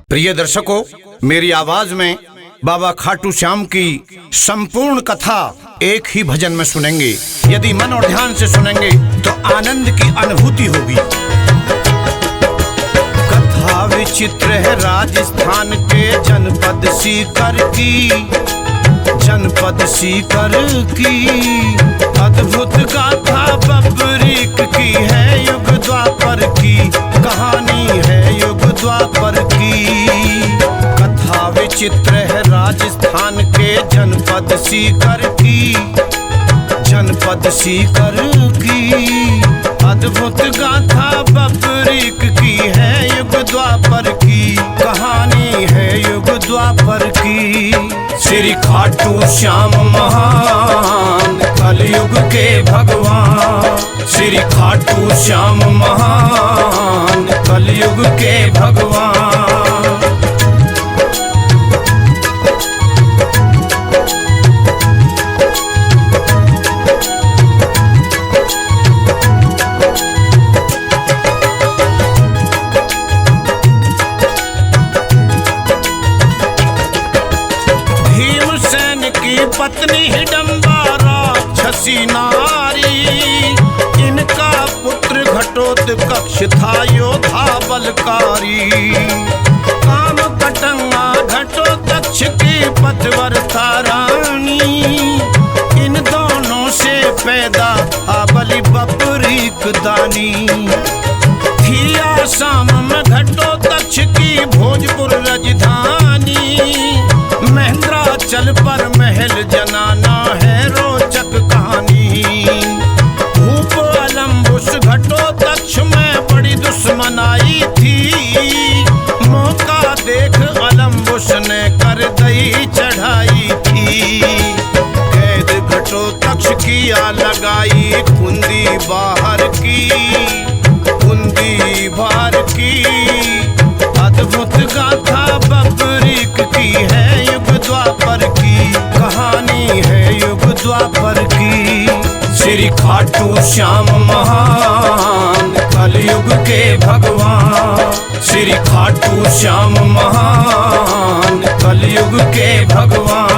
प्रिय दर्शकों, मेरी आवाज में बाबा खाटू श्याम की संपूर्ण कथा एक ही भजन में सुनेंगे। यदि मन और ध्यान से सुनेंगे तो आनंद की अनुभूति होगी। कथा विचित्र है राजस्थान के जनपद सीकर की, जनपद सीकर की। अद्भुत गाथा बबरीक की है, युग द्वापर की कहानी है, युग द्वापर की। कथा विचित्र है राजस्थान के जनपद सीकर की, जनपद सीकर की। अद्भुत गाथा बबरीक की है, युग द्वापर की कहानी है, युग द्वापर की। श्री खाटू श्याम महान कलयुग के भगवान, श्री खाटू श्याम महान कलयुग के भगवान। पत्नी हिडम्बा राक्षसी नारी, इनका पुत्र घटोत्कच था योद्धा बलकारी। काम कटंगा घटोत्कच की पतिव्रता रानी, इन दोनों से पैदा बलि बबरीक दानी। थी आसाम में घटोत्कच की भोजपुर राजधानी, महेंद्राचल पर महल जनाना है रोचक कहानी। भूप अलम्बुस घटोत्कच में बड़ी दुश्मनाई थी, मौका देख अलम्बुस ने कर दई चढ़ाई थी। कैद घटोत्कच किया लगाई कुंदी बाहर की, कुंदी बाहर की। अद्भुत गाथा बबरीक की है, युग द्वापर की कहानी है, युग द्वापर की। श्री खाटू श्याम महान कलयुग के भगवान, श्री खाटू श्याम महान कलयुग के भगवान।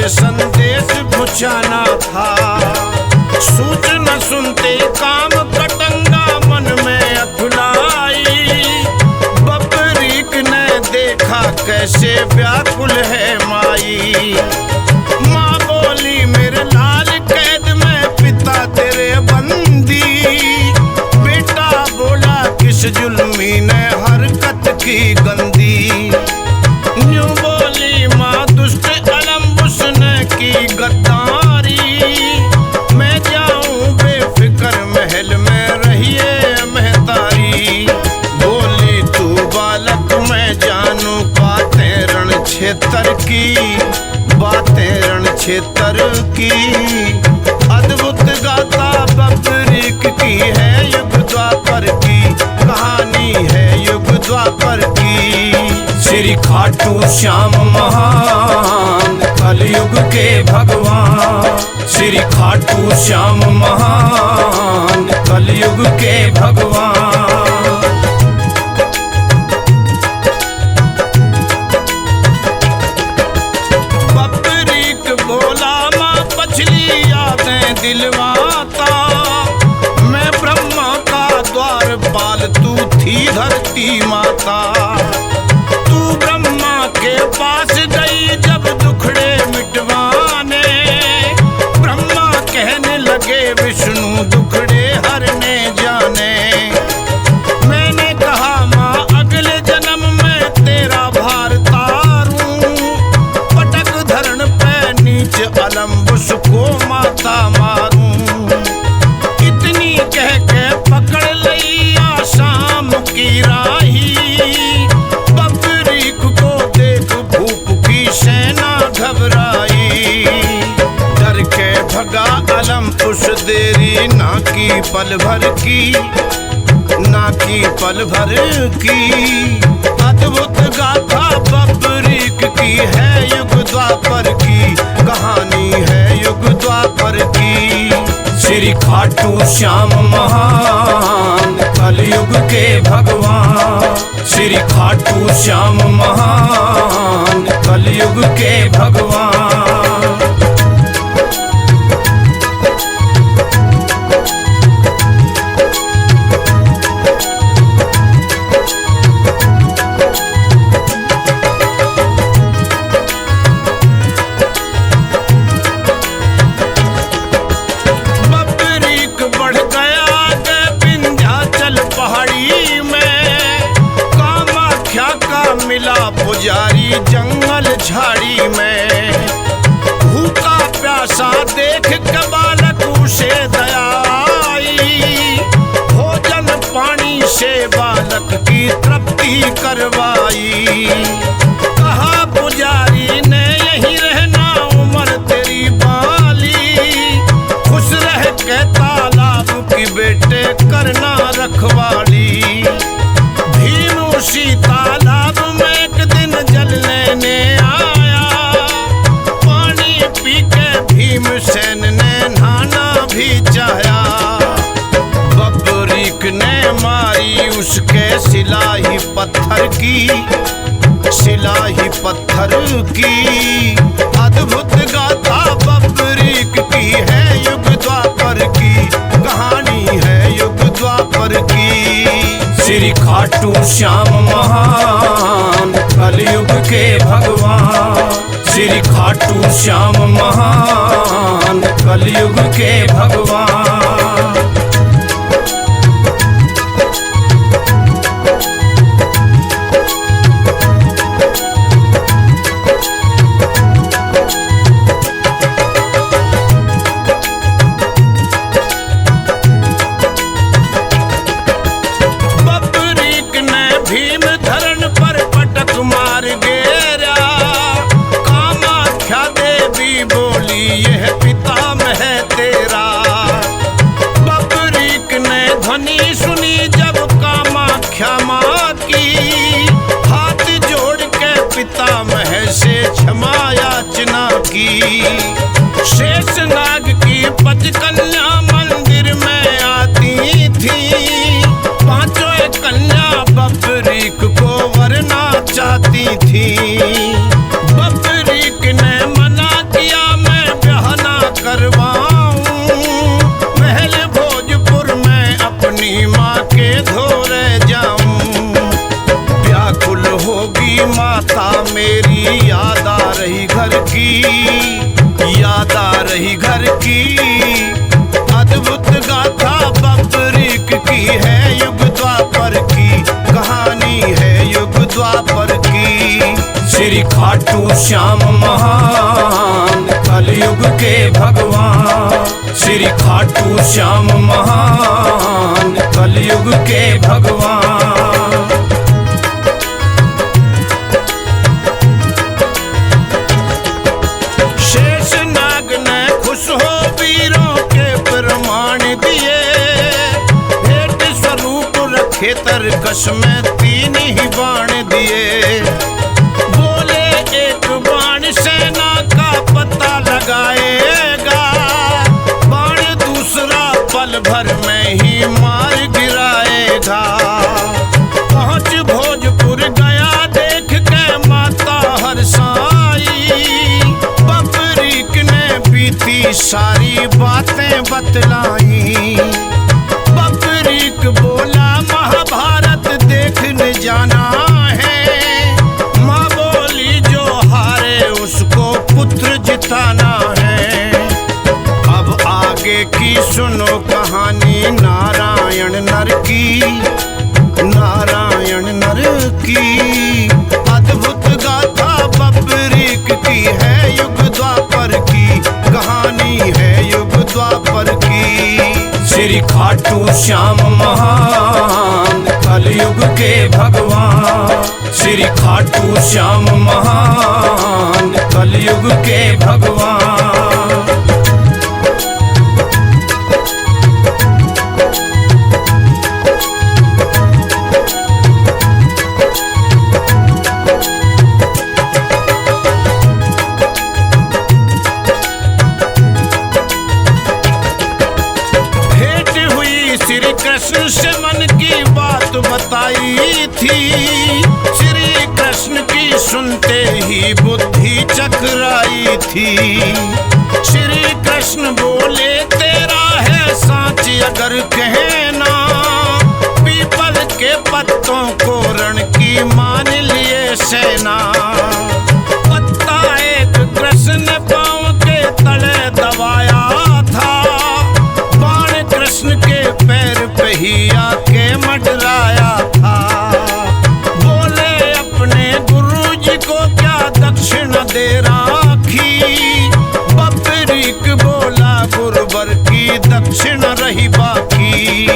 संदेश पहुंचाना था, सूचना सुनते काम कटंगा मन में अकुलाई। बबरीक ने देखा कैसे व्याकुल है माई। माँ बोली मेरे लाल कैद में पिता तेरे बंदी। बेटा बोला किस जुल्मी ने हरकत की गंदी। न्यू बोली माँ दुष्ट अलम्बुस ने की गद्दारी। मैं जाऊं बेफिक्र महल में रहिए महतारी। बोली तू बालक मैं जानू बातें रण क्षेत्र की, बातें रण क्षेत्र की। अद्भुत गाथा बबरीक की है, युग द्वापर की कहानी है, युग द्वापर की। श्री खाटू श्याम महान कलयुग के भगवान, श्री खाटू श्याम महान कलयुग के भगवान। बबरीक बोला माँ पछली यादें दिलवाता। मैं ब्रह्मा का द्वारपाल, तू थी धरती माता। के पास गई जब दुखड़े मिटवाने, ब्रह्मा कहने लगे विष्णु दुखड़े हरने जाने। कुछ देरी ना की पल भर की, ना की पल भर की। अद्भुत गाथा बबरीक की है, युग द्वापर की कहानी है, युग द्वापर की। श्री खाटू श्याम महान कलयुग के भगवान, श्री खाटू श्याम महान कलयुग के भगवान। मिला पुजारी जंगल झाड़ी में, भूखा प्यासा देख के बालक उसे दया आई, भोजन पानी से बालक की तृप्ति करवाई। कहा पुजारी ने यहीं रहना उम्र तेरी बाली, खुश रह के तालाब की बेटे करना रखवाली। भीम उसी तालाब में एक दिन जल लेने आया, पानी पी के भीमसेन ने नहाना भी चाहा। बबरीक ने मारी उसके सिलाही पत्थर की, सिलाही पत्थर की। अद्भुत गाथा बबरीक की है, युग द्वापर की कहानी है, युग द्वापर की। श्री खाटू श्याम महान कलयुग के भगवान, श्री खाटू श्याम महान कलयुग के भगवान। भीम धरण पर पटक मार गेरा, कामाख्या देवी बोली यह पितामह है तेरा। बबरीक ने ध्वनि सुनी जब कामाख्या माँ की, हाथ जोड़ के पितामह से क्षमा याचना की। शेषनाग की पचकन्या मंदिर में आती थी, पांचों कन्या बबरीक को वरना चाहती थी। बबरीक ने मना किया मैं ब्याह ना करवाऊं, महल भोजपुर में अपनी माँ के धोरे जाऊं। व्याकुल होगी माता मेरी, याद आ रही घर की, याद आ रही घर की। अद्भुत गाथा बबरीक की है, युग द्वापर की कहानी है, युग द्वापर की। श्री खाटू श्याम महान कलयुग के भगवान, श्री खाटू श्याम महान कलयुग के भगवान। शेषनाग ने खुश हो वीरों के प्रमाण दिए, भेंट स्वरूप रखे तरकश में 3 ही बाण दिए। बोले एक बाण सेना का पता लगाएगा, बाण दूसरा पल भर में ही मार गिराएगा। पहुंच भोजपुर गया देख के माता हरसाई, बबरीक ने बीती सारी बातें बतलाई। बबरीक बोला महाभारत देखने जाना है, माँ बोली जो हारे उसको पुत्र जिताना है। अब आगे की सुनो कहानी नारायण नर की, नारायण नर की। अद्भुत गाथा बबरीक की है, युग द्वापर की कहानी है, युग द्वापर की। श्री खाटू श्याम महान कलयुग के भगवान, श्री खाटू श्याम महान कलयुग के भगवान। आई थी। श्री कृष्ण बोले तेरा है साच अगर कहना, पीपल के पत्तों को रण की मान लिए सेना। पत्ता एक कृष्ण पांव के तले दबाया था, बाण कृष्ण के पैर पे ही आके मडराया था। बोले अपने गुरु जी को क्या दक्षिणा दे राखी, बबरीक बोला गुरुवर की दक्षिणा रही बाकी।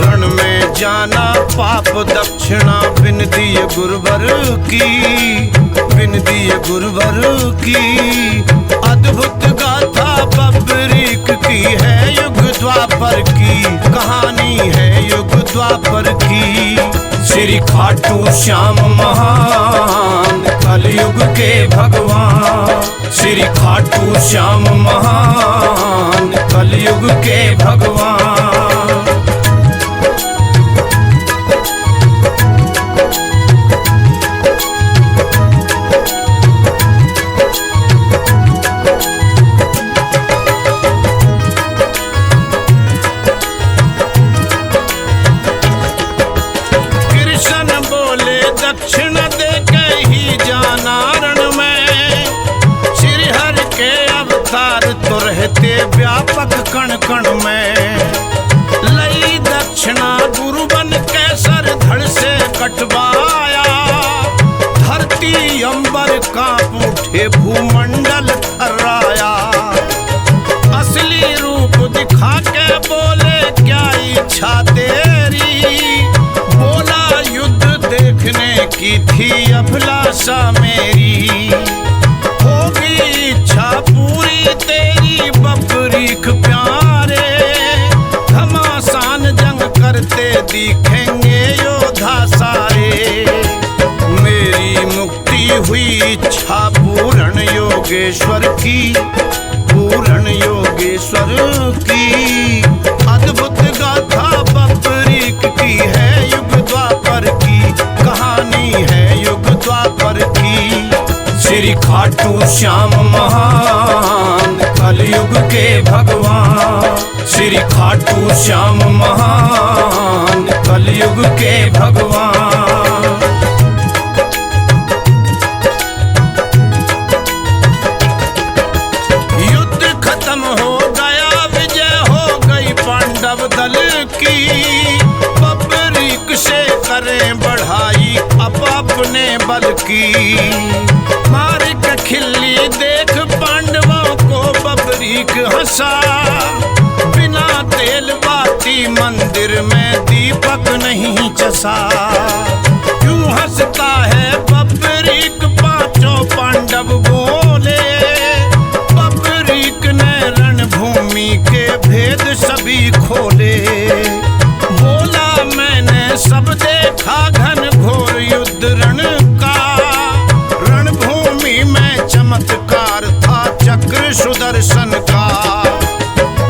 रण में जाना पाप दक्षिणा बिन दिए गुरुवर की, बिन दिए गुरुवर की। अद्भुत गाथा बबरीक की है युग द्वापर की, कहानी है युग द्वापर की। श्री खाटू श्याम महान कलयुग के भगवान, श्री खाटू श्याम महान कलयुग के भगवान। दक्षिण दे के ही जाना रण में, श्री हरि के अवतार तो रहते व्यापक कण कण में। लई दक्षिणा गुरु बन के सर धड़ से कटवाया, धरती अंबर कांप उठे भूमंडल थर्राया। असली रूप दिखा के बोले क्या इच्छा तेरी, बोला युद्ध देखने की थी अभिलाषा मेरी। होगी इच्छा पूरी तेरी बबरीक प्यारे, घमासान जंग करते दिखेंगे योद्धा सारे। मेरी मुक्ति हुई इच्छा पूर्ण योगेश्वर की, पूर्ण योगेश्वर की। अद्भुत गाथा बबरीक की है युग द्वापर की, कहानी है युग द्वापर की। श्री खाटू श्याम महान कलयुग के भगवान, श्री खाटू श्याम महान कलयुग के भगवान। युद्ध खत्म हो गया, विजय हो गई पांडव दल की। बबरीक से करें बढ़ाई अब अपने बल की, मार के खिल्ली देख पांडवों को बबरीक हंसा। बिना तेल बाती मंदिर में दीपक नहीं चसा, क्यों हंसता है बबरीक पांचों पांडव बोले। बबरीक ने रणभूमि के भेद सभी खोले, बोला मैंने सब देखा घन घोर युद्ध रण का। रणभूमि में चमत्कार था चक्र सुदर्शन का,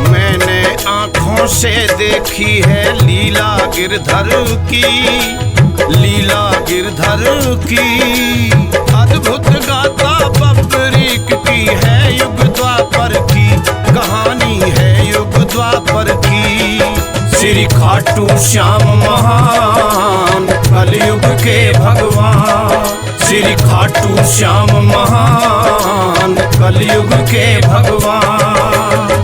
मैंने आंखों से देखी है लीला गिरधर की, लीला गिरधर की। अद्भुत गाथा बबरीक की है युग द्वापर की, कहानी है युग द्वापर की। श्री खाटू श्याम महान कलयुग के भगवान, श्री खाटू श्याम महान कलयुग के भगवान।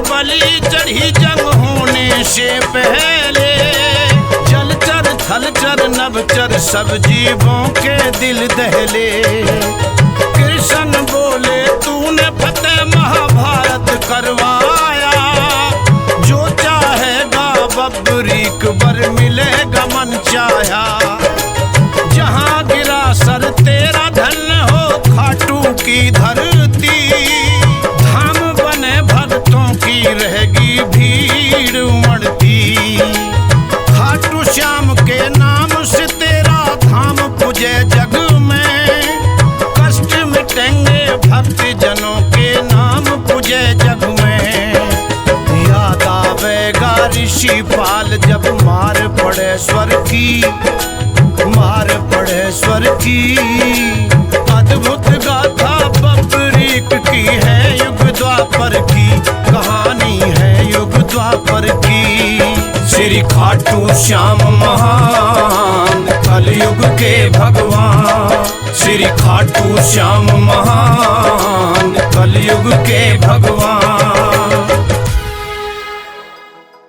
बलि चढ़ी जंग होने से पहले, जलचर थलचर नभचर सब जीवों के दिल दहले। कृष्ण बोले तूने फतेह महाभारत करवाया, जो चाहेगा बबरीक बर मिलेगा मन चाहा। जहाँ गिरा सर तेरा धन्य हो खाटू की धरती, धाम बने भक्तों की रहेगी भीड़ उमड़ती। खाटू श्याम के नाम से तेरा धाम पूजे जग की। अद्भुत गाथा बबरीक की है, युग द्वापर की कहानी है, युग द्वापर की। श्री खाटू श्याम महान कलयुग के भगवान, श्री खाटू श्याम महान कलयुग के भगवान।